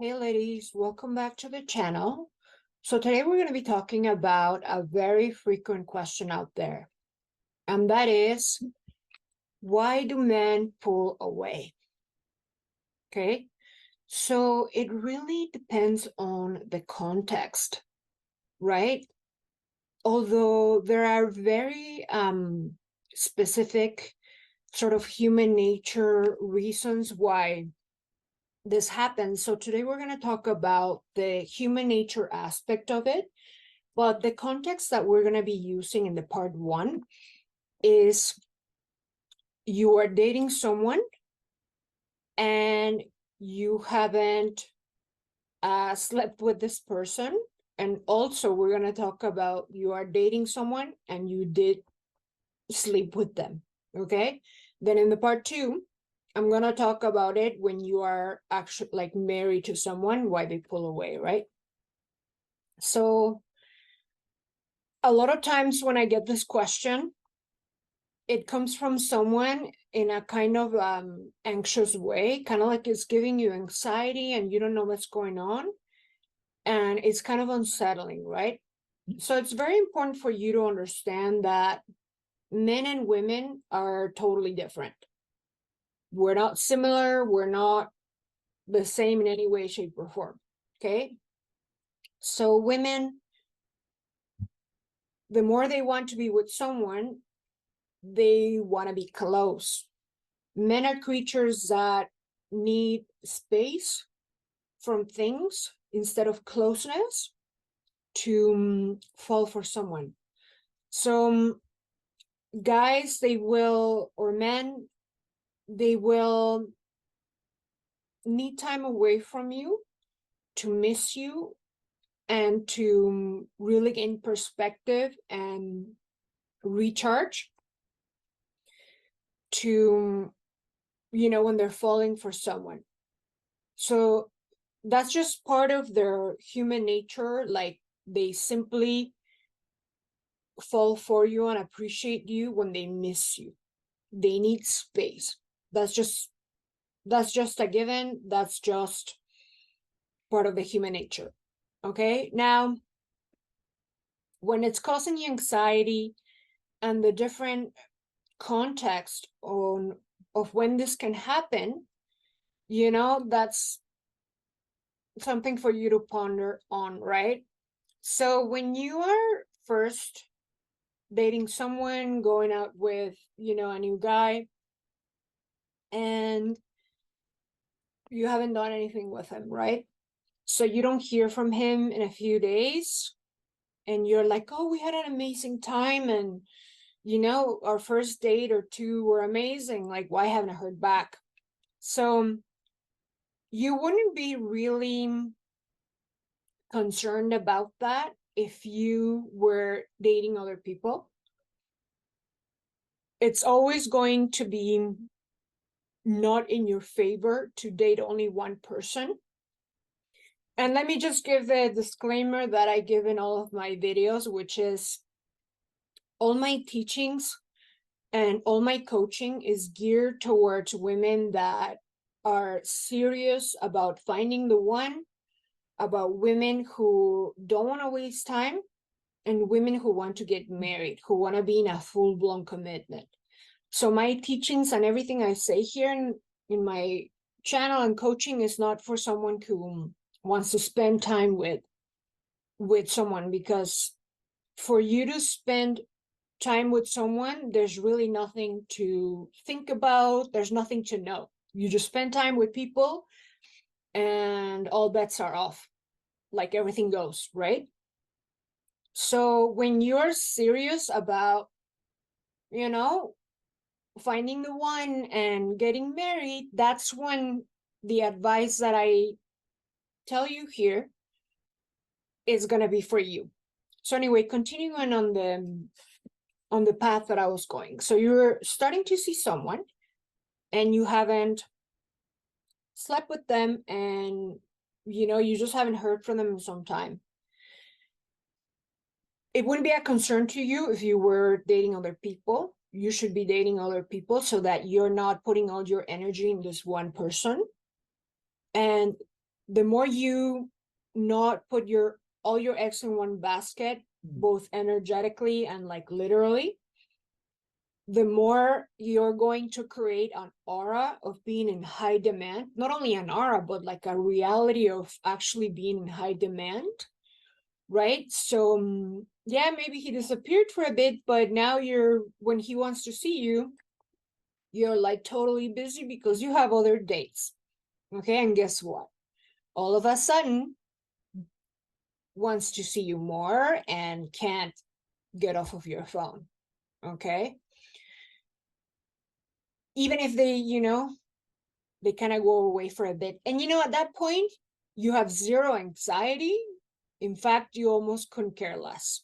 Hey ladies, welcome back to the channel. So today we're going to be talking about a very frequent question out there. And that is, why do men pull away? Okay, so it really depends on the context, right? Although there are very specific sort of human nature reasons why this happens. So today we're going to talk about the human nature aspect of it. But the context that we're going to be using in the part one is you are dating someone and you haven't slept with this person. And also, we're going to talk about you are dating someone and you did sleep with them. Okay. Then in the part two, I'm going to talk about it when you are actually like married to someone, why they pull away, right? So, a lot of times when I get this question, it comes from someone in a kind of anxious way, kind of like it's giving you anxiety and you don't know what's going on. And it's kind of unsettling, right? So it's very important for you to understand that men and women are totally different. We're not similar. We're not the same in any way, shape, or form. Okay. So women, the more they want to be with someone, they want to be close. Men are creatures that need space from things instead of closeness to fall for someone. So guys, they will, or men, they will need time away from you to miss you and to really gain perspective and recharge to, when they're falling for someone. So that's just part of their human nature. Like they simply fall for you and appreciate you when they miss you. They need space. That's just a given. That's just part of the human nature. Okay. Now, when it's causing you anxiety and the different context on of when this can happen, that's something for you to ponder on, right? So when you are first dating someone, going out with, a new guy, and you haven't done anything with him, right? So you don't hear from him in a few days, and you're like, oh, we had an amazing time, and our first date or two were amazing. Like, why haven't I heard back? So you wouldn't be really concerned about that if you were dating other people. It's always going to be not in your favor to date only one person. And let me just give the disclaimer that I give in all of my videos, which is all my teachings and all my coaching is geared towards women that are serious about finding the one, about women who don't want to waste time, and women who want to get married, who want to be in a full-blown commitment. So my teachings and everything I say here in my channel and coaching is not for someone who wants to spend time with someone, because for you to spend time with someone, there's really nothing to think about. There's nothing to know. You just spend time with people and all bets are off. Like everything goes, right? So when you're serious about, finding the one and getting married, that's when the advice that I tell you here is going to be for you. So anyway, continuing on the path that I was going. So you're starting to see someone and you haven't slept with them, and you just haven't heard from them in some time. It wouldn't be a concern to you if you were dating other people. You should be dating other people so that you're not putting all your energy in this one person. And the more you not put all your eggs in one basket, both energetically and like literally, the more you're going to create an aura of being in high demand. Not only an aura, but like a reality of actually being in high demand, right? So yeah, maybe he disappeared for a bit, but now when he wants to see you, you're like totally busy because you have other dates. Okay, and guess what? All of a sudden wants to see you more and can't get off of your phone. Okay, even if they kind of go away for a bit, and at that point you have zero anxiety. In fact, you almost couldn't care less,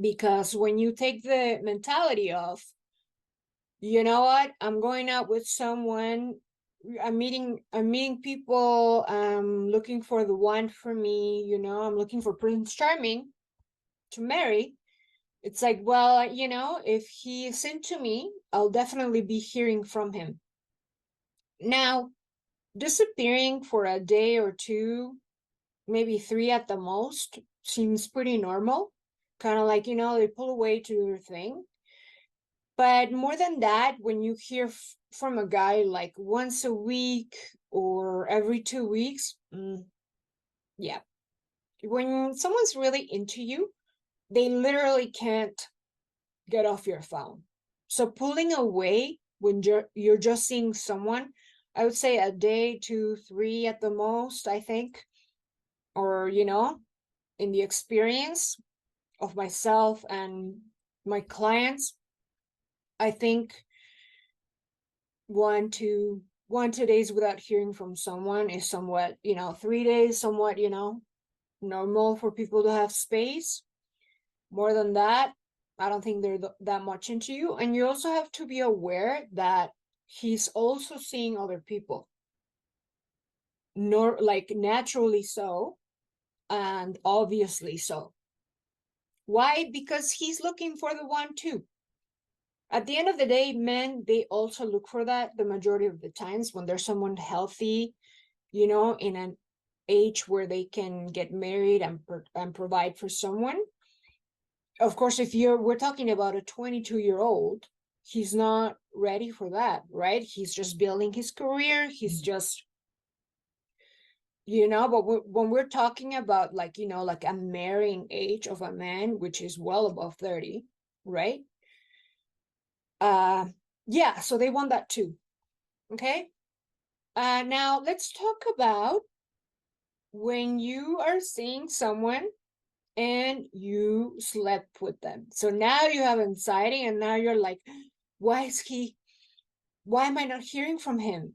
because when you take the mentality of, you know what, I'm going out with someone, I'm meeting people, I'm looking for the one for me, I'm looking for Prince Charming to marry. It's like, well, if he is into me, I'll definitely be hearing from him. Now, disappearing for a day or two, maybe 3 at the most, seems pretty normal. Kind of like, they pull away to their thing. But more than that, when you hear from a guy like once a week or every 2 weeks, yeah. When someone's really into you, they literally can't get off your phone. So pulling away when you're just seeing someone, I would say a day, 2, 3 at the most, I think. Or, in the experience of myself and my clients, I think 1 2 days without hearing from someone is somewhat, 3 days, somewhat, normal for people to have space. More than that, I don't think they're that much into you. And you also have to be aware that he's also seeing other people, nor like naturally so, and obviously so. Why? Because he's looking for the one too. At the end of the day, men, they also look for that the majority of the times when there's someone healthy, in an age where they can get married and provide for someone. Of course, if we're talking about a 22-year-old, he's not ready for that, right? He's just building his career. He's just, but when we're talking about like, like a marrying age of a man, which is well above 30, right? Yeah, so they want that too. Okay. Now let's talk about when you are seeing someone and you slept with them. So now you have anxiety, and now you're like, why am I not hearing from him?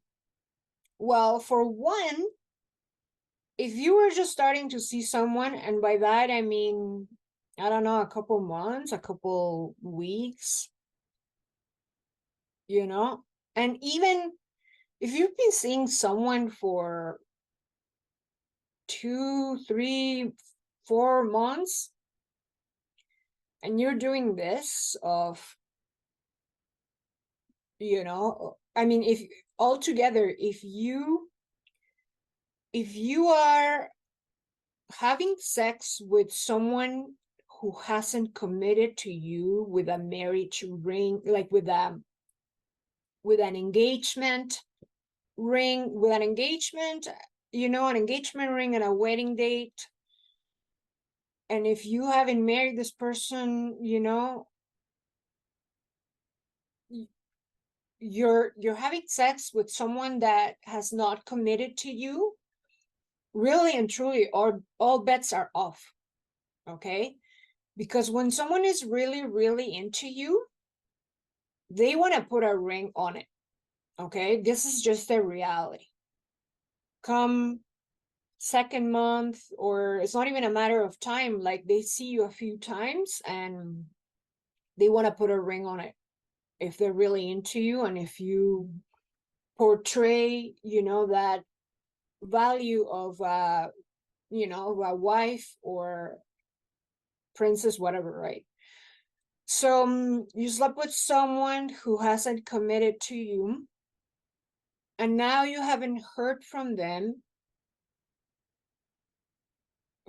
Well, for one, if you were just starting to see someone, and by that I mean, I don't know, a couple months, a couple weeks, and even if you've been seeing someone for 2, 3, 4 months, and you're doing this of, I mean, if altogether, if you are having sex with someone who hasn't committed to you with a marriage ring, like with an engagement ring, an engagement ring and a wedding date, and if you haven't married this person, you're having sex with someone that has not committed to you, really and truly, all bets are off. Okay, because when someone is really, really into you, they want to put a ring on it. Okay, this is just the reality. Come second month, or it's not even a matter of time, like they see you a few times and they want to put a ring on it if they're really into you, and if you portray that value of a wife or princess, whatever, right? So you slept with someone who hasn't committed to you, and now you haven't heard from them.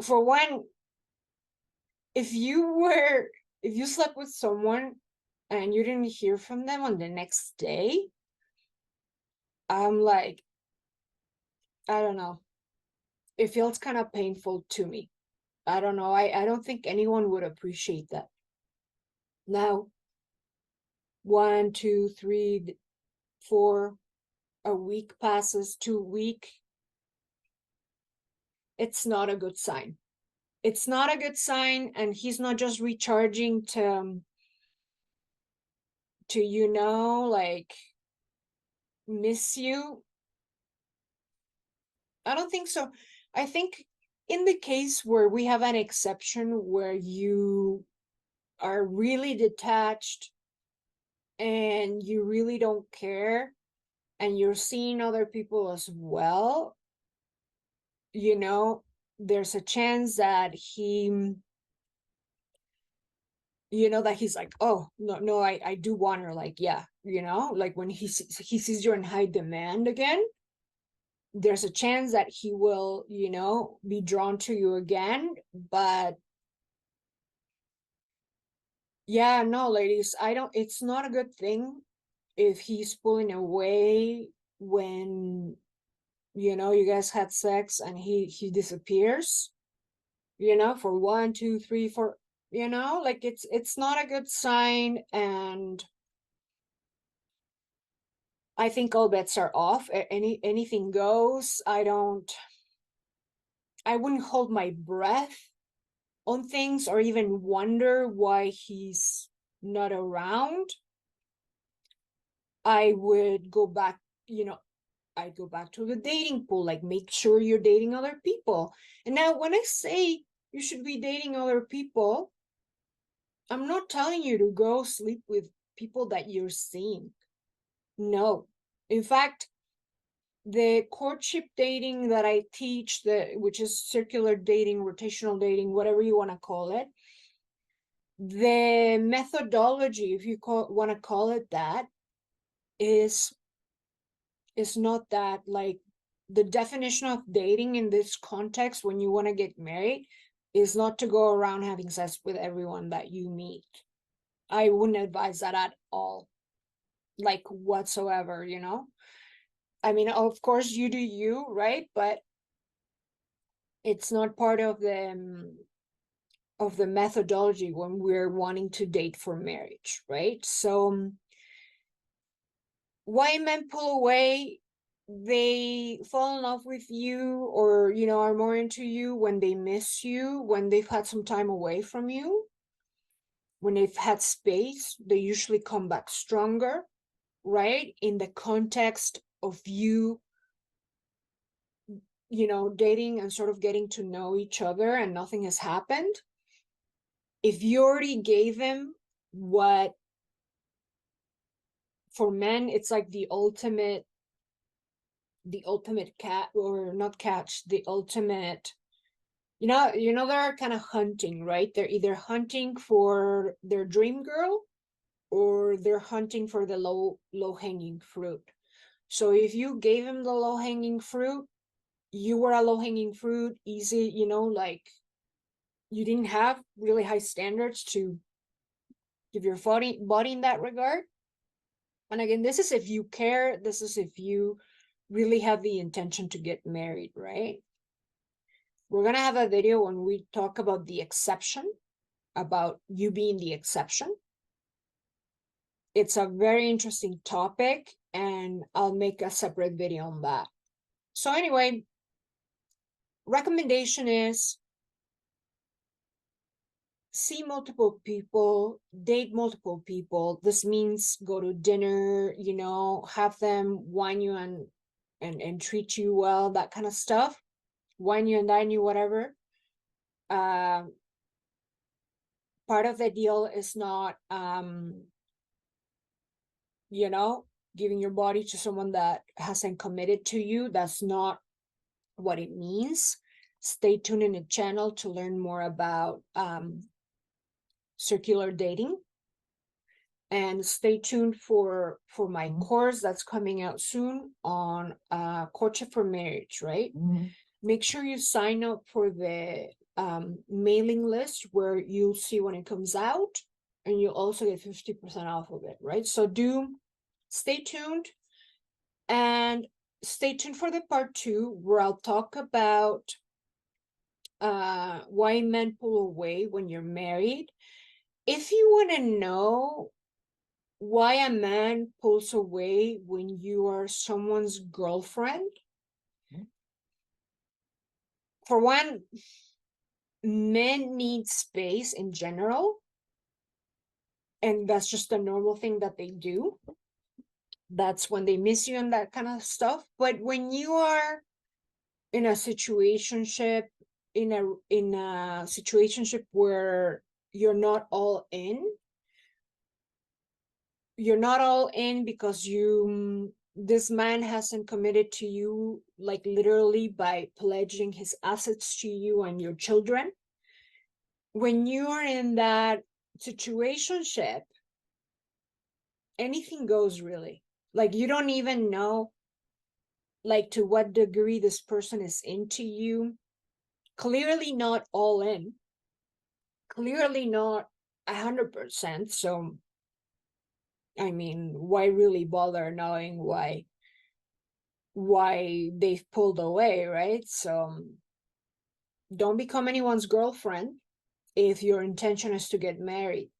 For one, if you slept with someone and you didn't hear from them on the next day, I'm like, I don't know. It feels kind of painful to me. I don't know. I don't think anyone would appreciate that. Now, 1, 2, 3, 4, a week passes, 2 week. It's not a good sign. It's not a good sign, and he's not just recharging to like miss you. I don't think so. I think in the case where we have an exception where you are really detached and you really don't care and you're seeing other people as well, there's a chance that that he's like, oh, no, I do want her, like, yeah, like when he sees you're in high demand again, there's a chance that he will, be drawn to you again. But yeah, no, ladies, it's not a good thing if he's pulling away when, you guys had sex and he disappears, for 1, 2, 3, 4, like it's not a good sign. And I think all bets are off. Anything goes. I wouldn't hold my breath on things or even wonder why he's not around. I would go back, I'd go back to the dating pool, like make sure you're dating other people. And now when I say you should be dating other people, I'm not telling you to go sleep with people that you're seeing. No. In fact, the courtship dating that I teach, which is circular dating, rotational dating, whatever you want to call it, the methodology, if you want to call it that, is not that. Like, the definition of dating in this context when you want to get married is not to go around having sex with everyone that you meet. I wouldn't advise that at all, like whatsoever. I mean, of course you do you, right? But it's not part of the methodology when we're wanting to date for marriage, right? So why men pull away, they fall in love with you, or are more into you when they miss you, when they've had some time away from you, when they've had space. They usually come back stronger, right? In the context of you dating and sort of getting to know each other and nothing has happened. If you already gave him what, for men, it's like the ultimate cat, or not catch, the ultimate, they're kind of hunting, right? They're either hunting for their dream girl or they're hunting for the low hanging fruit. So if you gave him the low hanging fruit, you were a low hanging fruit, easy, like you didn't have really high standards to give your body in that regard. And again, this is if you care, this is if you really have the intention to get married, right? We're going to have a video when we talk about the exception, about you being the exception. It's a very interesting topic, and I'll make a separate video on that. So anyway, recommendation is see multiple people, date multiple people. This means go to dinner, have them wine you and treat you well, that kind of stuff. Wine you and dine you, whatever. Part of the deal is not giving your body to someone that hasn't committed to you. That's not what it means. Stay tuned in the channel to learn more about circular dating. And stay tuned for my course that's coming out soon on courtship for marriage, right? Make sure you sign up for the mailing list where you'll see when it comes out, and you'll also get 50% off of it, right? So stay tuned, and stay tuned for the part 2 where I'll talk about why men pull away when you're married. If you want to know why a man pulls away when you are someone's girlfriend, for one, men need space in general, and that's just a normal thing that they do. That's when they miss you and that kind of stuff. But when you are in a situationship, in a situationship where you're not all in because this man hasn't committed to you, like literally by pledging his assets to you and your children. When you are in that situationship, anything goes, really. Like, you don't even know, like, to what degree this person is into you. Clearly not all in, clearly not 100%. So I mean, why really bother knowing why they've pulled away, right? So don't become anyone's girlfriend if your intention is to get married.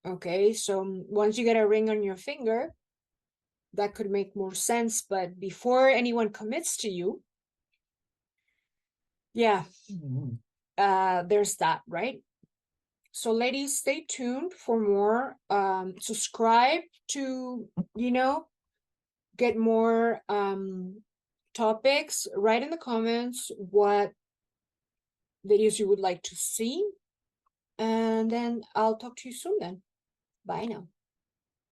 Okay, so once you get a ring on your finger, that could make more sense. But before anyone commits to you, yeah, there's that, right? So ladies, stay tuned for more. Subscribe to, get more topics. Write in the comments what videos you would like to see, and then I'll talk to you soon then. Bye now.